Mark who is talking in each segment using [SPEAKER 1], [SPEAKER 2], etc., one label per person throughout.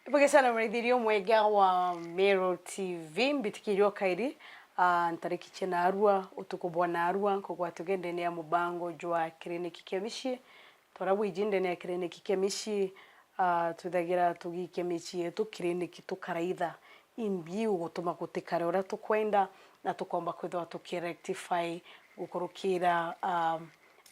[SPEAKER 1] Ipage sana mwaithirio mwega wa Mero TV mbitikirio kairi ntariki chena arua utuko bwana arua kogwa tugende ne mubango jwa kliniki kemishi torabu ijinde ne kliniki kemishi tuthagira tugikemishi yetu kliniki tukaraitha imbi ugutuma gutikare ora tukwenda na tukomba kwithwa tukirectify gukorukira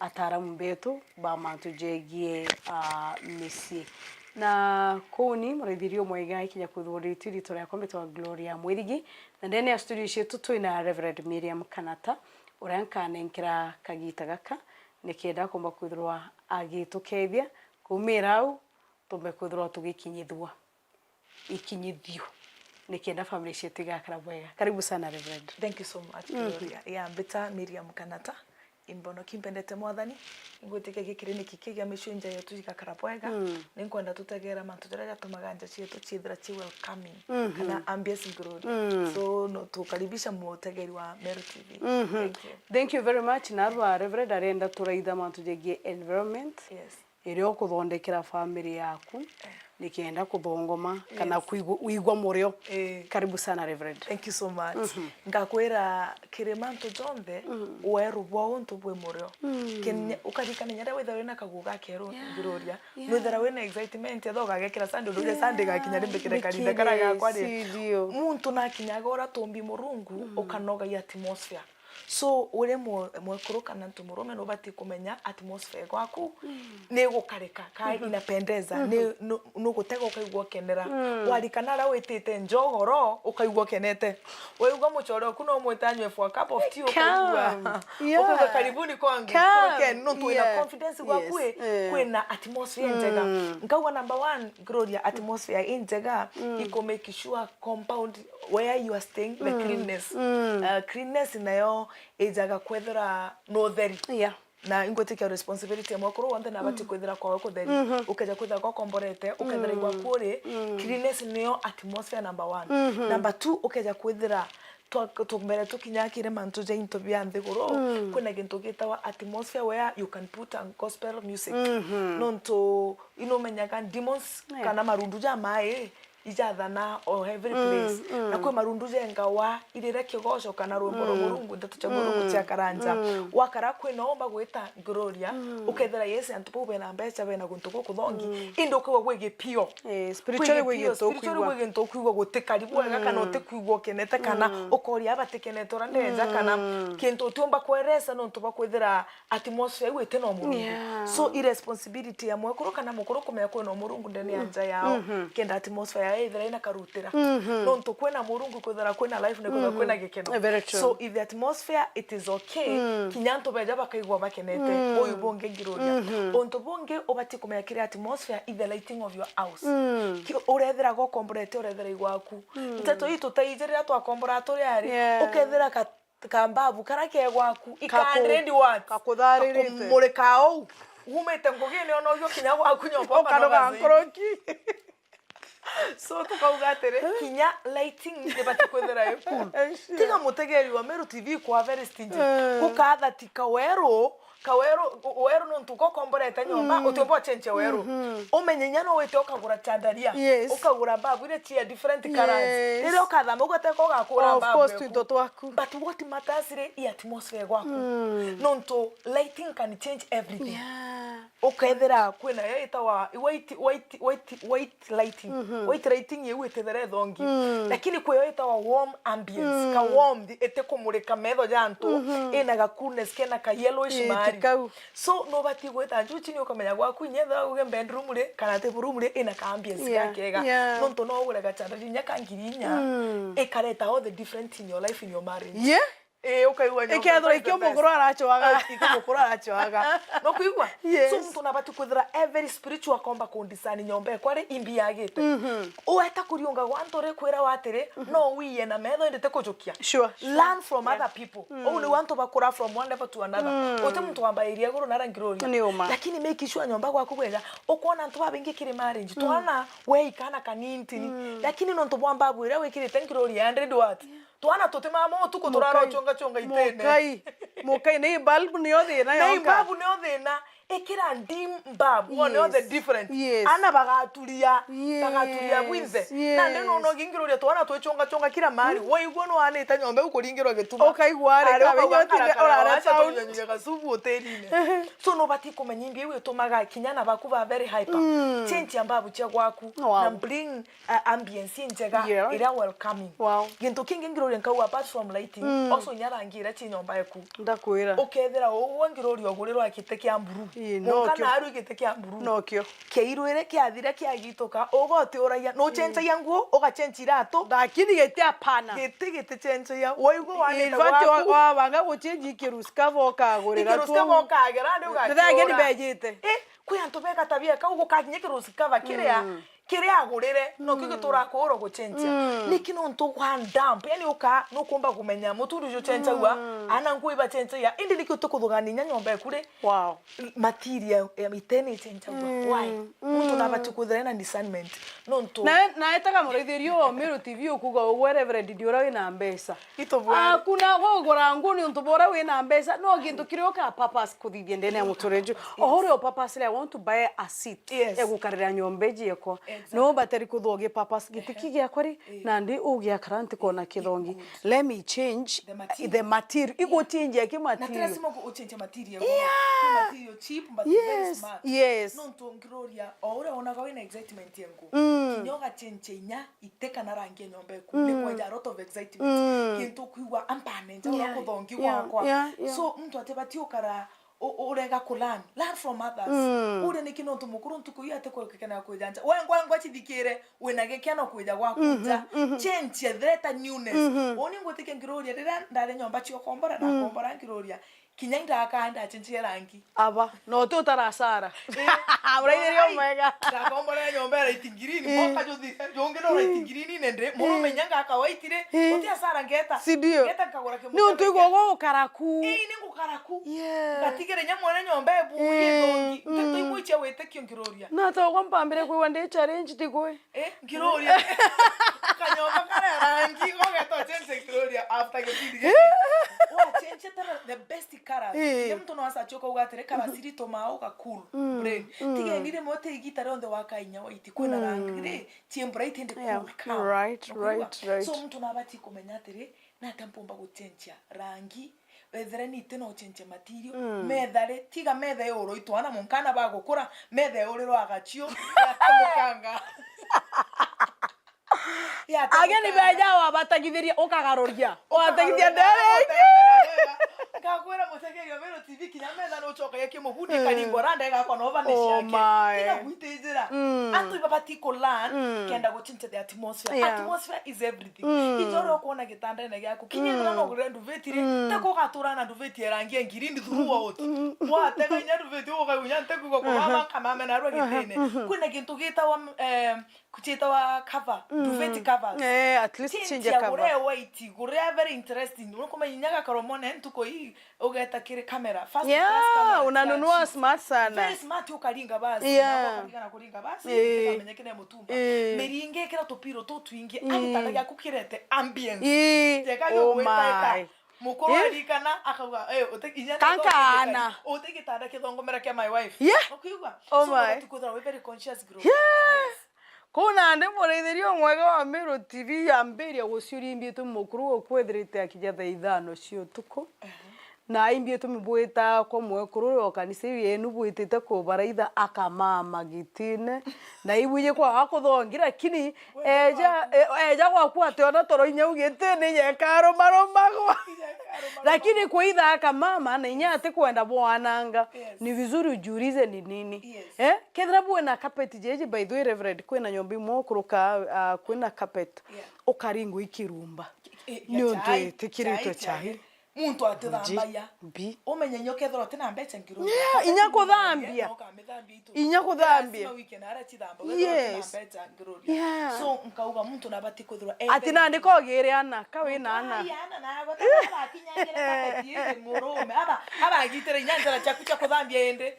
[SPEAKER 1] ataramu betu ba mantu jegie misi na kuni mwaithirio mwega ikinya kuthuriti rito rya kombetwa Gloria Mwirigi na ndene ya studio shetu twina Reverend Miriam Kanata uranka nenkira kagita gaka nikenda komba kwithurwa agitukethia kumira au tumbe kwithurwa tugikinyithwa ikinyithio nikenda family shetu igakara bwega. Karibu sana Reverend.
[SPEAKER 2] Thank you so much Gloria. Yeah, mbeta Miriam Kanata imbono kimpendete mwathani ingwitike gikliniki kigia mishunja yetu igakara bwega ninkwenda tutagera mantu jara tumaganja cietu chithira chi welcoming kana ambience glory so no tukaribisha mutegeri wa Mero TV.
[SPEAKER 1] Thank you very much narwa Reverend arenda turaitha mantu jegie environment irio kuthondekera family yaku nikienda kuthongoma kana kuigwa murio. Karibu sana Reverend.
[SPEAKER 2] Thank you so much. Ngakwira kirimanto jonde weru bwonto bwe murio kenya ukarikana nyara wetha wena kaguga kero Gloria wetha wena excitement yathoga gekira sande ndure sande gakinya rimbekire karinda karaga kwari muntu nakinyaga ora tombi murungu ukanoga ya atmosphere. So ure mwekuruka na ntumurume no bati kumenya atmosphere gwaku ne gukareka kai inapendeza ne no gutega ukaigwa kenera warikana ra witite njogoro ukaigwa kenete weugwa muchoro kuno mwetanywe for a cup of tea ukaigwa ukaga karibuni kwangu okay no tu ina confidence gwaku kwena atmosphere njega ngawa number 1 Gloria atmosphere njega iko make sure compound where you are staying the cleanness cleanness nayo ejaga kwethera no theri na ingotike responsibility mwakuru wonde na bati kwethera kwa ko theri ukaja kwethera kwa komborete ukethera igwa kuri cleanness nayo atmosphere number 1 number 2 ukaja kwethera tumbere tukinyakire mantu je into byande goro kwena gintu gitawa atmosphere where you can put a gospel music nonto inomenyaga demons kana marundu ja mae ijathana or every place na kwe marundu jenga wa irire kigosho kana rumbo rumurungu ndatu cha murungu cha karanja wakara kwe nomba gwita Gloria ukethera Yesu antupo bena mbecha bena guntuko kuthongi indo kwa gwege pio
[SPEAKER 1] spiritually
[SPEAKER 2] gwege nto kuigwa gutikari bwega kana utikuigwa kenete kana ukori abatekenete ora ndeja kana kintu tumba kweresa no ntuba kwethera atmosphere gwite no murungu so irresponsibility ya mwekuru kana mukuru kumenya kwe no murungu ndene anja yao kenda atmosphere ithera ina karutira no nto kwena murungu kwethera kwena life ne kwena gikeno so if the atmosphere it is okay kinyanto beja bakaigwa bakenete oyu bonge Gloria onto bonge obati kumenya kire atmosphere is the lighting of your house urethera go komborete urethera igwaku nteto itu taijirira twa kombora turi ari ukethera kambabu karake gwaku ikandrendi what
[SPEAKER 1] kakutharirite
[SPEAKER 2] muri kao humete ngugine ono yo kinyago akunyomba
[SPEAKER 1] okaroga nkoroki
[SPEAKER 2] so tukaugatere kinya lighting nebati kwethera eku tiga mutegeri wa Mero TV kwa very stingy kukatha tika kawero no ntuko komboreta nyomba utembo chenche wero umenyenya no wete okagura chandaria okagura babu ile tia different colors ile okatha mugote ko gakura babu
[SPEAKER 1] of course to twaku
[SPEAKER 2] but what matters is atmosphere gwaku no nto lighting can change everything okethera kwena yeta wa white lighting white lighting yewe tethera thongi lakini kwe yeta wa warm ambience ka warm ete kumurika metho janto ina ga coolness kena ka yellowish mari so no bati gweta njuchi ni ukamenya gwaku nyetha uge bedroom re kana te room re ina ka ambience yakega no nto no ugure gachanda nyaka ngirinya ekareta all the different in your life in your marriage ukaiwa nyonga
[SPEAKER 1] ikethro ikyo muguru arachoaga
[SPEAKER 2] mukuru arachoaga no kuigwa so mtu nabati kwithira every spiritual komba kondisani nyombe kware imbi yagite ueta kuriunga gwantore kwira watire no wiye na metho ndete kujukia learn from other people only want to bakura from one level to another ote mtu ambairia guru na Gloria lakini make sure nyomba gwaku bwega ukona ntu babingi kiri marriage twana we ikana kaninti lakini no ntu bwamba bwira wekirite Gloria 100 what twana tutema mo tuko turara chonga itene
[SPEAKER 1] mukai nei bulb ni othina
[SPEAKER 2] nei bulb ni othina ekira ndim babu one all the different
[SPEAKER 1] Yes.
[SPEAKER 2] ana bagatulia
[SPEAKER 1] Yes.
[SPEAKER 2] bwinze
[SPEAKER 1] Yes.
[SPEAKER 2] na ndeno no gingiruria twana twechonga kila mahali woigwo no ane tanya ombe ukoringirwa gituma
[SPEAKER 1] Ukaigware kabenyotire orara sound
[SPEAKER 2] gasubu hotelini so no bati kumenyimbi iwe tumaga kinyana baku ba very hyper change ambabu chia gwaku na bring ambience njega ira welcoming gintu kingiruria nkau apart from lighting also nyarangira chinyomba yaku
[SPEAKER 1] ndakwira
[SPEAKER 2] ukethera uwangiruria oguriro akite kia mburu mukana aru ikite kia mburu
[SPEAKER 1] nokyo
[SPEAKER 2] keirwire kiathire kiagituka ugote uraia no change yangu uga change irato
[SPEAKER 1] lakini gete apana
[SPEAKER 2] gete change ya woigo wane
[SPEAKER 1] wa banga guchange ikiruska voka gurira tu
[SPEAKER 2] ikiruska voka agera ndi uga
[SPEAKER 1] ndage ni bejite
[SPEAKER 2] kuyanto beka tabia ka ugo kakinye kiruska kiria agurire no kigitura kuro guchenja nikino nto kwa dump yani uka no kumba kumenya muturu jo chenja wa ana nguiba chenja ya indi nikito kuthugania nyomba kure material ya miteni chenja wa why muntu na batukuthira na discernment no nto
[SPEAKER 1] na etaka murithirio Meru TV ukuga wherever ndiora wina mbesa
[SPEAKER 2] itobwa
[SPEAKER 1] kuna gogora nguni ntubora wina mbesa no gintu kirioka purpose kuthithia ndene ya mutureju ohoro purpose I want to buy a seat egukarira nyombeji yako no bateri kuthoge purpose gitiki gya kwari nandi ugia karanti kona kithongi let me change the material igo change ya material
[SPEAKER 2] na tresimo go change material material cheap but very smart no ntongroria ora ona gawe na excitement yangu kinyoga change nya iteka na rangi nyombe ku ni kwa lot of excitement kintu kuwa ampane nja kuthongi kwa so mtu atebati ukara urega kulan learn from others ure nikino ntumukuru ntukuya ate kwekena kujanja wengwa chidikire wena gekena kuja gwakuja change the newness oni ngotike ngiroria rira ndare nyomba chio kombora na kombora ngiroria kinyainda akanda chinchira rangi
[SPEAKER 1] aba no tu tarasara urairio mega
[SPEAKER 2] na kombora nyomba itingirini moka juthi jongero itingirini nendre muno menyanga akawaitire otia sara ngeta ngeta kagora ke
[SPEAKER 1] ni untu igogo karaku
[SPEAKER 2] ni ngukaraku gatigere nyamone nyomba ebuye dongi ntutu imuche wete kiongiroria
[SPEAKER 1] na to gompambire kwi one challenge tikwe
[SPEAKER 2] ngiroria kanyomba kara rangi gogeto change ngiroria after getidi change the best colors ye mtu no asa choko ugatere kara sirito mao ka cool brain tige nire mote igitare on the waka inya waiti kuna rangi re chiembright and cool
[SPEAKER 1] right
[SPEAKER 2] so mtu na bati kumenya tere na tampomba guchenja rangi wethera ni teno change material methare tiga methe oro itwana munkana bagukura methe oriro agachio akamukanga
[SPEAKER 1] ageni beja wa batagithiria ukagaroria watagithia ndere
[SPEAKER 2] kakwera mutegerio Meru TV kinyametha no choka yake muhudi kaningo randa gakwa no vanisha yake tiga gwitejera atu babati kolan kenda go change the atmosphere atmosphere is everything ijoro kuona gitanda ene gyako kinyira no gure nduvetire tako gaturana nduvetie rangi ngirindi thuwa oti watega nya nduveti uga unyante kugo kwa kama mena ro gitene kuna gintu gita wa kuchita wa cover nduveti covers
[SPEAKER 1] at least change cover
[SPEAKER 2] gure white gure very interesting unokoma nyaga karomone ntuko hii ugeta kire camera fast camera
[SPEAKER 1] unanunua smart sana
[SPEAKER 2] very smart ukaringa basi na kuringa basi kamenye kine mutumba meringe kira topiro to twingi anitanga ya kukirete ambience teka yo wetaka mukoro alikana akawa utekinya
[SPEAKER 1] kankana
[SPEAKER 2] utekitanda kithongomera kia my wife okuyuga
[SPEAKER 1] so
[SPEAKER 2] tukudra we very conscious group
[SPEAKER 1] kuna ndi mureithirio mwega wa Meru TV ambiria guciuria imbietu mukuru okwethirite akijatha ithano cio tuko na imbietu mibwita kwa mwekuru ro kanisa yenu bwitite ko baraitha akamama gitine na ibuje kwa akuthongira kini eja kwa kwatona toro inya ugitene yekaro maromagwa lakini kwa itha akamama na inya ate kwenda bwananga ni vizuri ujiulize ni nini kethra bwena carpet jeje by the way reverend kwena nyombi mokuruka kwena carpet ukaringo ikirumba ni onto tikirito chahi
[SPEAKER 2] muntu atithambaya umenye nyokethoro tena mbecha ngiro
[SPEAKER 1] inya kuthambia
[SPEAKER 2] weekend ara chithamba mbecha ngiro so nkauga muntu nabati kuthura
[SPEAKER 1] ati nandiko gire ana kawina ana
[SPEAKER 2] na bataba kinyangera kapeti murume aba gitere nyanjara chakucha kuthambia ende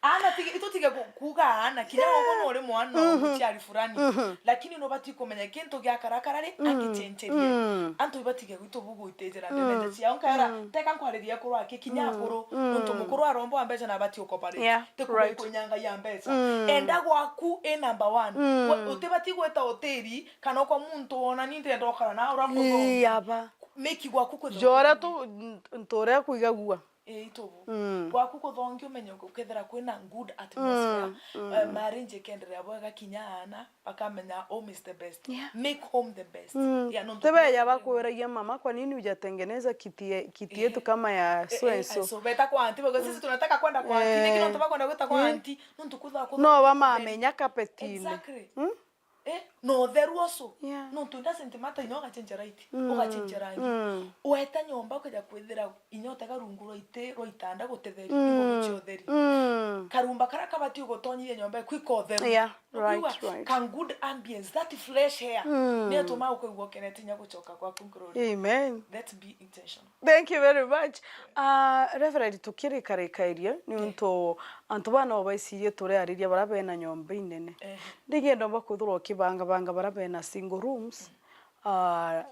[SPEAKER 2] ana itutige batige kuga ana kinya wogo no mwana uchiari fulani lakini no bati kumenya kintu gya karakarari akichencheria antu batige gwito bugu itejera ndeneje cia onkara teka nkwariria kurwa kikinya kuru ntu mukuru arombo ambeca na bati ukopare te kunyanga ya mbeca enda gwaku number 1 utibati gweta hoteli kana kwa muntu ona ninde ndokara na urambo
[SPEAKER 1] yaba
[SPEAKER 2] meki gwaku ko
[SPEAKER 1] jora tu ntore kuigagua
[SPEAKER 2] itobu gwaku ko thongi umenye ukethera kwina good atmosphere marriage kendere abwaga kinyana bakamenya home is the best make home the best
[SPEAKER 1] tebe yaba kueragia mama kwa nini hujatengeneza kiti yetu kama ya
[SPEAKER 2] so beta kwa anti because sisi tunataka kwenda kwa anti kile tunataka kwenda kwenda kwa anti ntukudha kwa
[SPEAKER 1] no mama amenya kapetini
[SPEAKER 2] exactly no there also no tunda sentimata inyoga change right uga change rangi ueta nyomba kuja kwithira inyota garunguro ite roitanda gutetheri ngo cyotheri karumba karaka bati ugotonyire nyomba kwiko theru
[SPEAKER 1] right
[SPEAKER 2] can good ambience that fresh air ne tuma ukugwo kenetinya gucoka kwa kunkurori
[SPEAKER 1] amen
[SPEAKER 2] let's be intentional.
[SPEAKER 1] Thank you very much. Reverend tukirikarikairie ni unto antu bana obaisirie tore ariria barabe na nyomba inene ndigenda bakuthurwo kibanga barabe na single rooms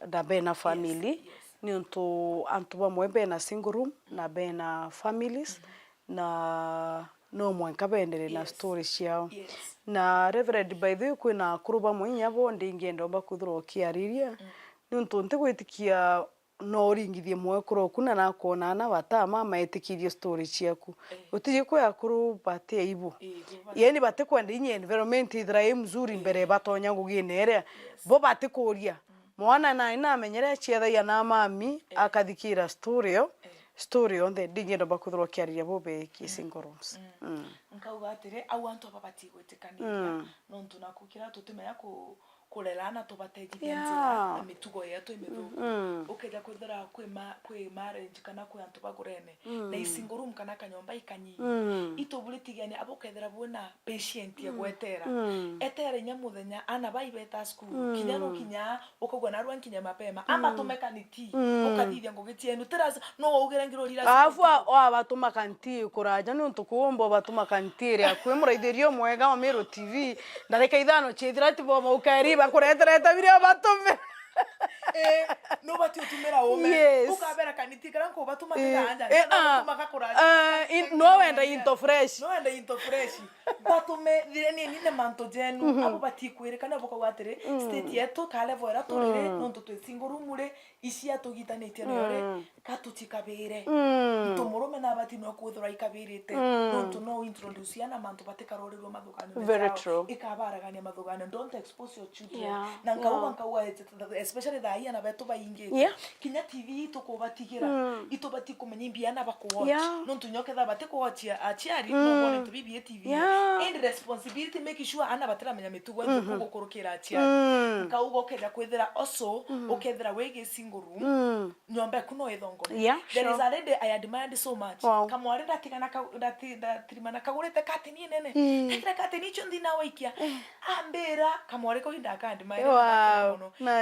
[SPEAKER 1] da bena family ni unto antu bamwe bena single room na bena families na no mwenka bendere na stories yao na Reverend by the way kwina kuruba mwinyabo ndingenda bakuthurwo kiariria ni unto ntigwitikia no ringithie mwekoro kuna na kona na bata mama etikirie story ciaku utije ko yakuru bate ibo yeni bate kwenda inye environment ithira mzuri mbere batonya nguginere bo bate kuria mwana na ina amenyere cietha na mami akathikira story on the dingendo bakuthurwo kiaria bobe single rooms
[SPEAKER 2] nkauga atire au antu babati gwetikaniria no ntunakukira tutumenya kurelana tubateithia njira na mitugo yetu imethuka ukeja kwithira kwi marriage kana kwi antu bagurene na isingle room kana kanyomba ikanyi itobulitigiani abokethira bwona patient ya gwetera etera nya muthenya ana baibeta school kinya no kinya ukagwa na rwan kinya mapema amba tumekaniti ukathithia ngugitienu tiraza no ugire ngiro rira
[SPEAKER 1] afu abatuma kanti kuraja ni ntukumbo batuma kantire akwe muraithirio mwega wa Mero TV ndareka ithano chithira tibo mukariba kuretereta video batume
[SPEAKER 2] no bati utumira ome ukabera kaniti kana ko batuma tiganja batuma kakuraja
[SPEAKER 1] no wenda into fresh
[SPEAKER 2] batume direni ni manto jenu abo bati kwire kana boko watire state yetu kale voira turire no to single room re isia tugitanite yore katutikabere tumurume na bati no kuthura ikabirite no to no introduce yana manto batikarorerwo mathugano ikabaragania mathugano don't expose your children na nkauwa especially the yana beto bainge kinya TV tukubatigira itobati kumenya mbiana bakuwatch no tunyoketha batikuwatchia achiari no want to be TV and responsibility make sure ana batira menya mitugo kugukurukira achiari nkaugo kenda kwithira also ukethira wege single room nyomba kuno ethongo there is a lady I admire so much kamwari ndatigana ndatimana kagurete katini nene tekira katini chondi na waikia ambera kamwari ko hinda kandi mai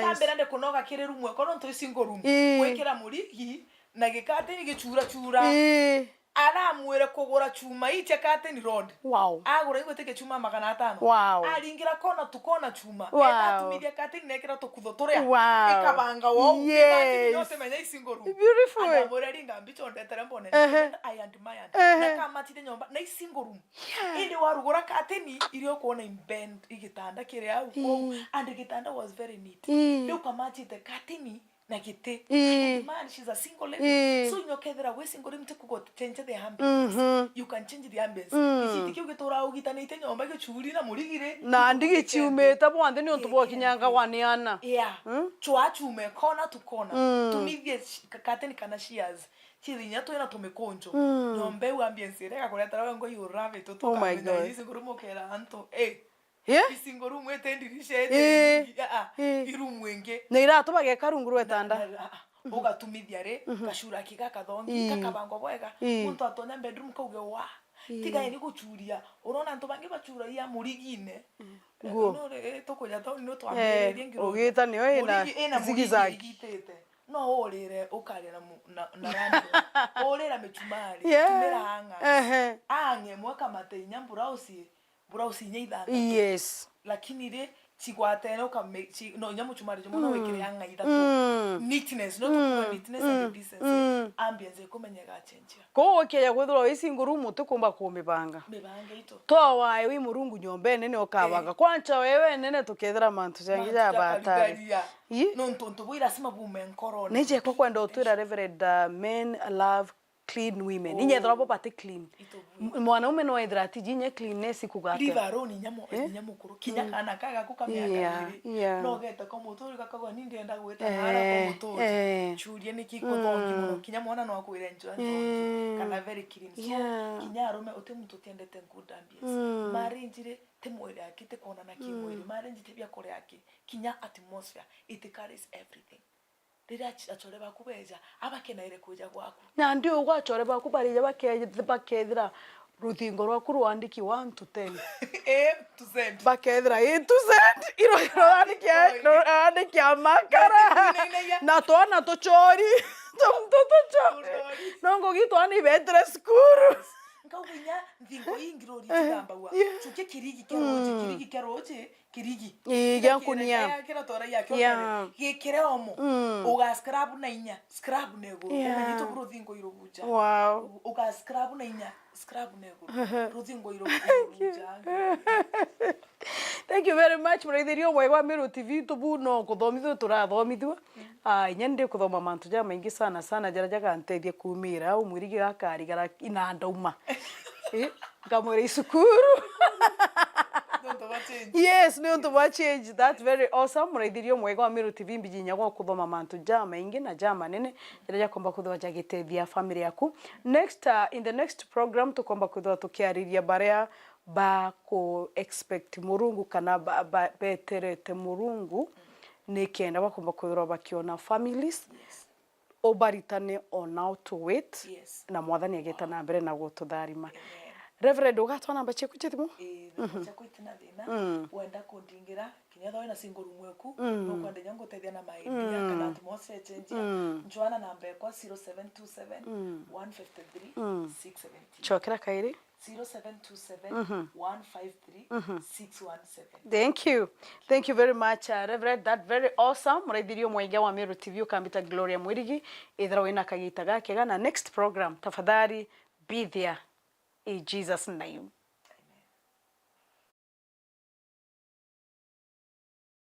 [SPEAKER 2] ambera nde kunoga kireru mwe kono nto single room wekera muri na gikatini gichura aramwere kugura chuma iche katini road agura igoteke chuma 500 aringira kona tukona chuma etatumiria katini nekera tukutho turia ikabanga wo yote menya single room
[SPEAKER 1] beautiful
[SPEAKER 2] amore ringa mbicho ndetere mbone I admire na kama tite nyomba na single room indi warugura katini irio kuona in bend igitanda kire au and gitanda was very neat you kama tite katini na kite man she's a single lady so nyokethera we single mte kugo change the ambience you can change the ambience isiti kyo gitora ugitanite nyomba gyo churi na murigire
[SPEAKER 1] na ndigi chiumeta bwande ni ontubo kinyanga waniana
[SPEAKER 2] chwa chume kona to kona tumithie kateni kana shears chirinya to ina tumekonjo nyombe u ambience reka kureta wengo you rave to to kamenya isi ngurumokera anto isingle room etendirishe irumu enge
[SPEAKER 1] na irato bageka runguru etanda
[SPEAKER 2] ugatumithia re gashura kigaka thongi kakabango bwega muntu atonya bedroom kauge wa tiga ni guchuria urona nto bangi bachura ya murigine no re to koja to no to ambererie ngiro
[SPEAKER 1] ugita ni we na zigizagi
[SPEAKER 2] no orire ukaria na rani orira mitumari tumira anga ange mwaka mateinya burausi nyeitha
[SPEAKER 1] yes
[SPEAKER 2] lakini ri chigwatene no nyamu chumari jomo no wekire anga ithatu neatness no to neatness and decency ambience kumenyega change
[SPEAKER 1] ko okeya gwithura isinguru mutu kumba kumibanga
[SPEAKER 2] ito
[SPEAKER 1] to wae wi murungu nyombe nene okabanga kwancha wewe nene tukethira mantu cangija batari
[SPEAKER 2] no ntonto bwira sima bume nkoro
[SPEAKER 1] nije ko kwenda utwira Reverend men love clean women ninye throbo pati clean mwanaume no ethira ati jinye cleanness kugate
[SPEAKER 2] livaro ni nyamo kuru kinya kana kaga kukamya no geta ko mutori kakagwa nindi enda gweta hara ko mutori churie ni kikothongi muno kinya mwana no akwire njura kana very clean so kinya arume utemuntu tiendete good ambience marinjire temwele akite kona na kimwele marinjite bya kore yake kinya atmosphere it carries everything rira achore bakubeja abakenaire kuja gwaku
[SPEAKER 1] na ndio ugwachore bakubarije bakethira ruthingo rwaku rwandiki 1 to 10
[SPEAKER 2] to Z
[SPEAKER 1] bakethira to Z iro andiki amakara na tona tochori nongo gitwani betre skuru
[SPEAKER 2] ngaunya ndingo ingirori kigamba wa chuke kirigi keroje kirigi
[SPEAKER 1] igyankunia
[SPEAKER 2] kira tora yake gikire omo uga scrub na inya scrub nego ndito ruthingo irobuja
[SPEAKER 1] wow
[SPEAKER 2] uga scrub na inya scrub nego ruthingo irobuja
[SPEAKER 1] Thank you very much muraithirio mwega Meru TV tubuno kuthomithio turathomithio nyende kuthoma mantu ja maingi sana jarajaga nteithie kumira umwirigi gakarigara ina ndauma ngamwire isukuru yes no to change that very awesome muraithirio mwega Meru TV mbijinya gwa kuthoma mantu ja maingi na ja manene jaraja komba kuthwa jagitethia family yaku next in the next program tukomba kuthwa tukiariria baria ba ko expect murungu kana beterete murungu nikenda bakomba kwirwa bakiona families obaritane on how to wait na mwathani ageta na mbere na gututharima Reverend ugatwa namba cheku chetimu
[SPEAKER 2] chako itina thina wenda kundingira kinya thawe na single mweku no kwenda nyango tethia na maendia kana atmosphere change njwana namba yakwa 0727 153 670
[SPEAKER 1] chokera kairi
[SPEAKER 2] 0727 153 617
[SPEAKER 1] thank you very much Reverend, that very awesome muraithirio mwaiga wa Meru TV ukambita Gloria Mwirigi ithira wina kagita gake na next program tafadhali be there in Jesus name.